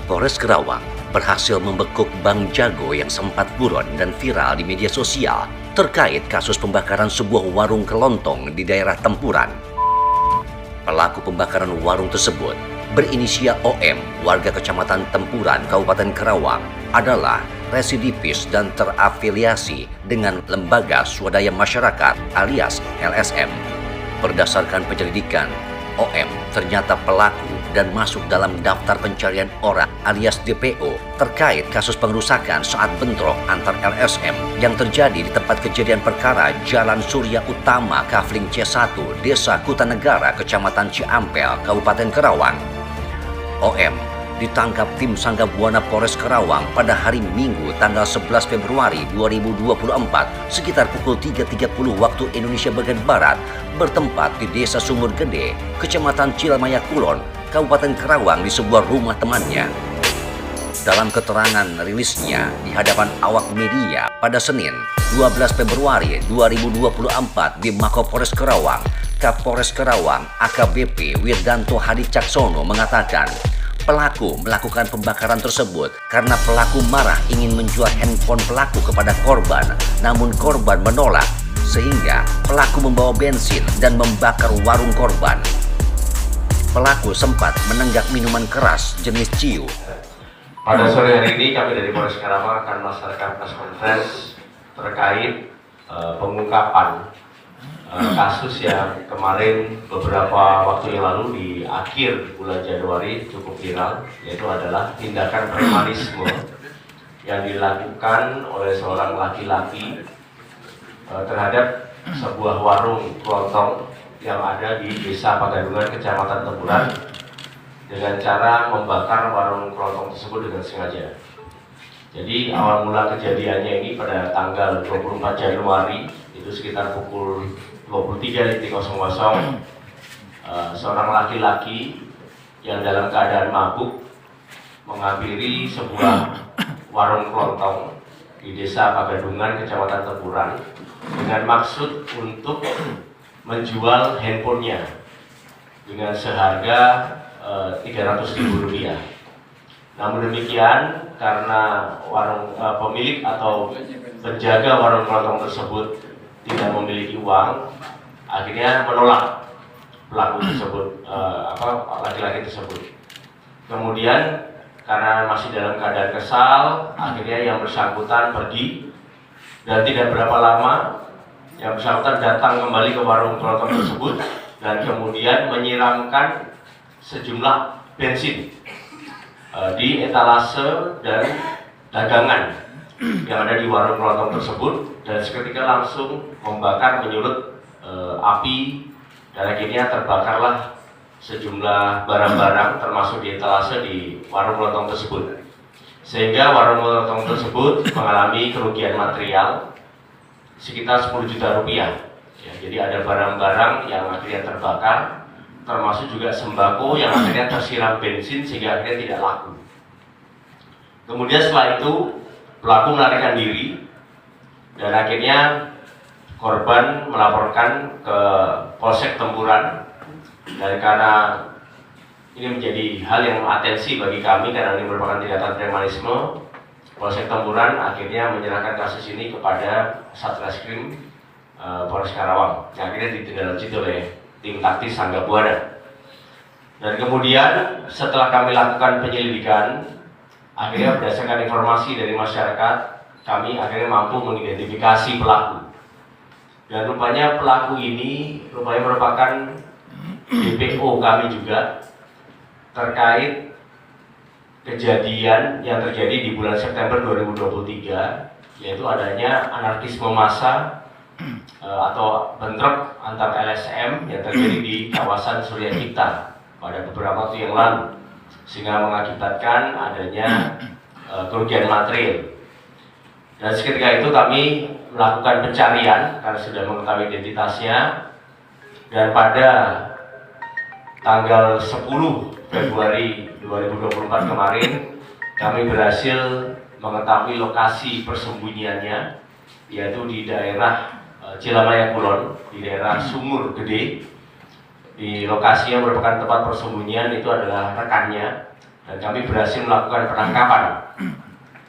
Polres Kerawang berhasil membekuk Bang Jago yang sempat buron dan viral di media sosial terkait kasus pembakaran sebuah warung kelontong di daerah Tempuran. Pelaku pembakaran warung tersebut berinisial OM, warga Kecamatan Tempuran, Kabupaten Kerawang, adalah residivis dan terafiliasi dengan Lembaga Swadaya Masyarakat alias LSM. Berdasarkan penyelidikan, OM ternyata pelaku dan masuk dalam daftar pencarian orang alias DPO terkait kasus pengerusakan saat bentrok antar LSM yang terjadi di tempat kejadian perkara Jalan Surya Utama Kafling C1, Desa Kutanegara, Kecamatan Ciampel, Kabupaten Kerawang. OM ditangkap tim Sangga Buana Polres Kerawang pada hari Minggu tanggal 11 Februari 2024 sekitar pukul 3.30 waktu Indonesia bagian Barat bertempat di Desa Sumur Gede, Kecamatan Cilamaya Kulon, Kabupaten Kerawang di sebuah rumah temannya. Dalam keterangan rilisnya di hadapan awak media pada Senin 12 Februari 2024 di Mapolres Kerawang, Kapolres Kerawang AKBP Wirdanto Hadi Caksono mengatakan pelaku melakukan pembakaran tersebut karena pelaku marah ingin menjual handphone pelaku kepada korban, namun korban menolak sehingga pelaku membawa bensin dan membakar warung korban. Pelaku sempat menenggak minuman keras jenis ciu. Pada sore hari ini kami dari Polres Kerawang akan melaksanakan press conference terkait pengungkapan kasus yang kemarin beberapa waktu yang lalu di akhir bulan Januari cukup viral, yaitu adalah tindakan premanisme yang dilakukan oleh seorang laki-laki terhadap sebuah warung kelontong yang ada di Desa Pagadungan, Kecamatan Tempuran, dengan cara membakar warung kelontong tersebut dengan sengaja. Jadi awal mula kejadiannya ini pada tanggal 24 Januari itu sekitar pukul 23.00 seorang laki-laki yang dalam keadaan mabuk menghampiri sebuah warung kelontong di Desa Pagadungan, Kecamatan Tempuran dengan maksud untuk menjual handphonenya dengan seharga Rp300.000. Namun demikian, karena pemilik atau penjaga warung kelontong tersebut tidak memiliki uang, akhirnya menolak pelaku tersebut, laki-laki tersebut. Kemudian karena masih dalam keadaan kesal, akhirnya yang bersangkutan pergi dan tidak berapa lama yang bersangkutan datang kembali ke warung kelontong tersebut dan kemudian menyiramkan sejumlah bensin di etalase dan dagangan yang ada di warung kelontong tersebut dan seketika langsung membakar menyulut api dan akhirnya terbakarlah sejumlah barang-barang termasuk di etalase di warung kelontong tersebut, sehingga warung kelontong tersebut mengalami kerugian material sekitar Rp10 juta. Ya, jadi ada barang-barang yang akhirnya terbakar, termasuk juga sembako yang akhirnya tersiram bensin sehingga akhirnya tidak laku. Kemudian setelah itu pelaku melarikan diri dan akhirnya korban melaporkan ke Polsek Tempuran, dan karena ini menjadi hal yang atensi bagi kami karena ini merupakan tindakan premanisme, Polsek Tempuran akhirnya menyerahkan kasus ini kepada Satreskrim Polres Kerawang yang akhirnya ditindaklanjuti oleh tim taktis Sangga Buana. Dan kemudian setelah kami lakukan penyelidikan, akhirnya berdasarkan informasi dari masyarakat, kami akhirnya mampu mengidentifikasi pelaku. Dan rupanya pelaku ini merupakan DPO kami juga terkait kejadian yang terjadi di bulan September 2023, yaitu adanya anarkisme massa atau bentrok antar LSM yang terjadi di kawasan Surya Cipta pada beberapa waktu yang lalu, sehingga mengakibatkan adanya kerugian material. Dan seketika itu kami melakukan pencarian karena sudah mengetahui identitasnya, dan pada tanggal 10 Februari 2024 kemarin kami berhasil mengetahui lokasi persembunyiannya, yaitu di daerah Cilamaya Kulon, di daerah Sumur Gede. Di lokasi yang merupakan tempat persembunyian itu adalah rekannya dan kami berhasil melakukan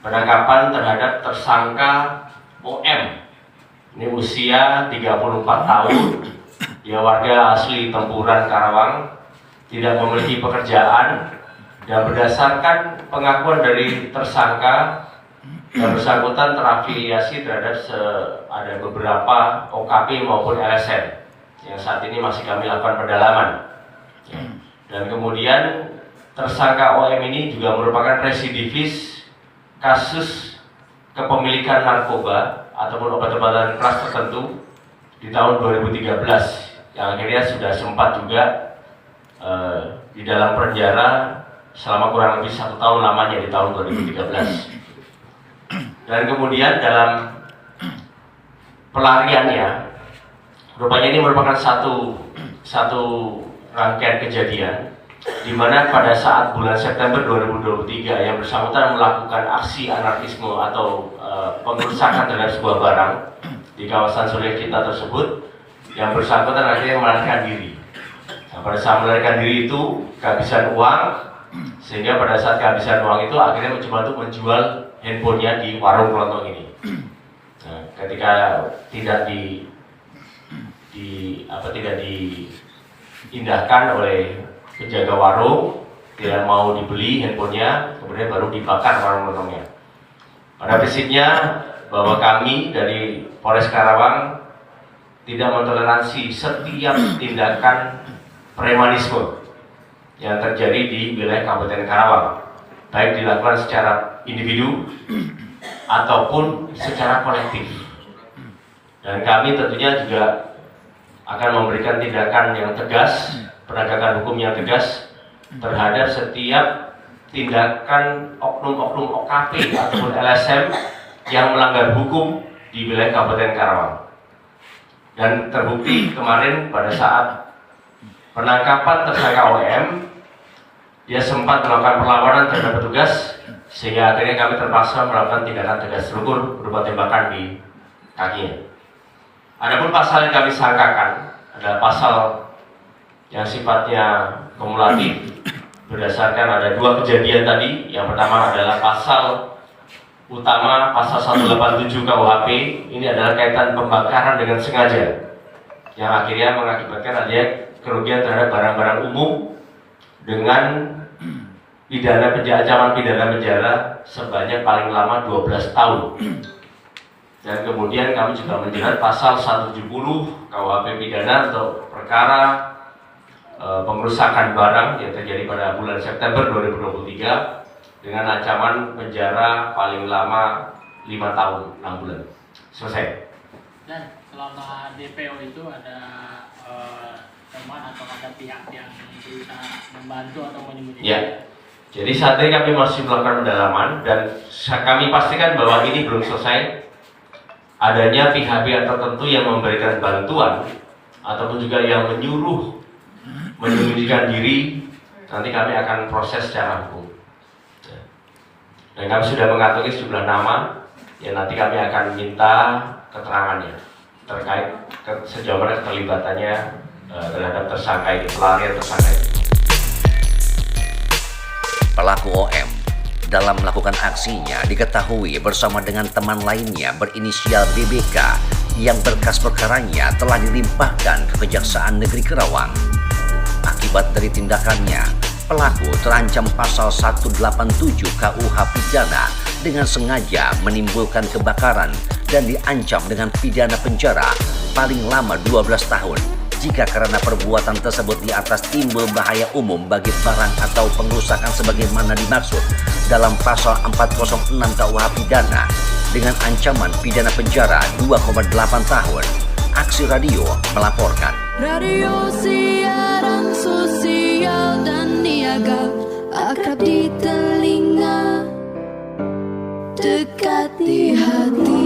penangkapan terhadap tersangka OM. Ini usia 34 tahun, dia warga asli Tempuran, Karawang, tidak memiliki pekerjaan, dan berdasarkan pengakuan dari tersangka, yang bersangkutan terafiliasi terhadap ada beberapa OKP maupun LSM yang saat ini masih kami lakukan pendalaman. Dan kemudian tersangka OM ini juga merupakan residivis kasus kepemilikan narkoba ataupun obat-obatan keras tertentu di tahun 2013 yang akhirnya sudah sempat juga di dalam penjara selama kurang lebih 1 tahun lamanya di tahun 2013. Dan kemudian dalam pelariannya, rupanya ini merupakan satu rangkaian kejadian di mana pada saat bulan September 2023 yang bersangkutan melakukan aksi anarkisme atau pengerusakan terhadap sebuah barang di kawasan Surya Cita tersebut, yang bersangkutan akhirnya melarikan diri. Nah, pada saat melarikan diri itu kehabisan uang, sehingga pada saat kehabisan uang itu akhirnya mencoba untuk menjual handphonenya di warung kelontong ini. Nah, ketika tidak diindahkan oleh penjaga warung, tidak mau dibeli handphonenya, kemudian baru dibakar warung kelontongnya. Pada prinsipnya bahwa kami dari Polres Karawang tidak mentoleransi setiap tindakan premanisme yang terjadi di wilayah Kabupaten Karawang, baik dilakukan secara individu ataupun secara kolektif. Dan kami tentunya juga akan memberikan tindakan yang tegas, penegakan hukum yang tegas terhadap setiap tindakan oknum-oknum OKP ataupun LSM yang melanggar hukum di wilayah Kabupaten Karawang. Dan terbukti kemarin pada saat penangkapan tersangka OM, dia sempat melakukan perlawanan terhadap petugas, sehingga akhirnya kami terpaksa melakukan tindakan tegas terukur berupa tembakan di kakinya. Adapun pasal yang kami sangkakan adalah pasal yang sifatnya kumulatif berdasarkan ada 2 kejadian tadi. Yang pertama adalah pasal utama, pasal 187 KUHP. Ini adalah kaitan pembakaran dengan sengaja yang akhirnya mengakibatkan adanya kerugian terhadap barang-barang umum dengan ancaman pidana penjara sebanyak paling lama 12 tahun. Dan kemudian kami juga menjerat pasal 170 KUHP pidana untuk perkara pengerusakan barang yang terjadi pada bulan September 2023 dengan ancaman penjara paling lama 5 tahun 6 bulan. Selesai. Dan selama DPO itu ada teman atau ada pihak yang berusaha membantu atau menyembunyikan? Ya. Jadi saat ini kami masih melakukan pendalaman dan kami pastikan bahwa ini belum selesai. Adanya pihak-pihak tertentu yang memberikan bantuan ataupun juga yang menyuruh menyembunyikan diri, nanti kami akan proses secara hukum. Dan kami sudah mengantongi sejumlah nama yang nanti kami akan minta keterangannya terkait sejauh mana keterlibatannya terhadap tersangka ini, pelarian tersangka ini. Pelaku OM dalam melakukan aksinya diketahui bersama dengan teman lainnya berinisial BBK yang berkas perkaranya telah dilimpahkan ke Kejaksaan Negeri Karawang. Akibat dari tindakannya, pelaku terancam pasal 187 KUH pidana dengan sengaja menimbulkan kebakaran dan diancam dengan pidana penjara paling lama 12 tahun jika karena perbuatan tersebut di atas timbul bahaya umum bagi barang atau pengrusakan sebagaimana dimaksud dalam pasal 406 KUH pidana dengan ancaman pidana penjara 2,8 tahun. Aksi Radio melaporkan. Radio siaran sosial dan niaga, akrab di telinga, dekat di hati.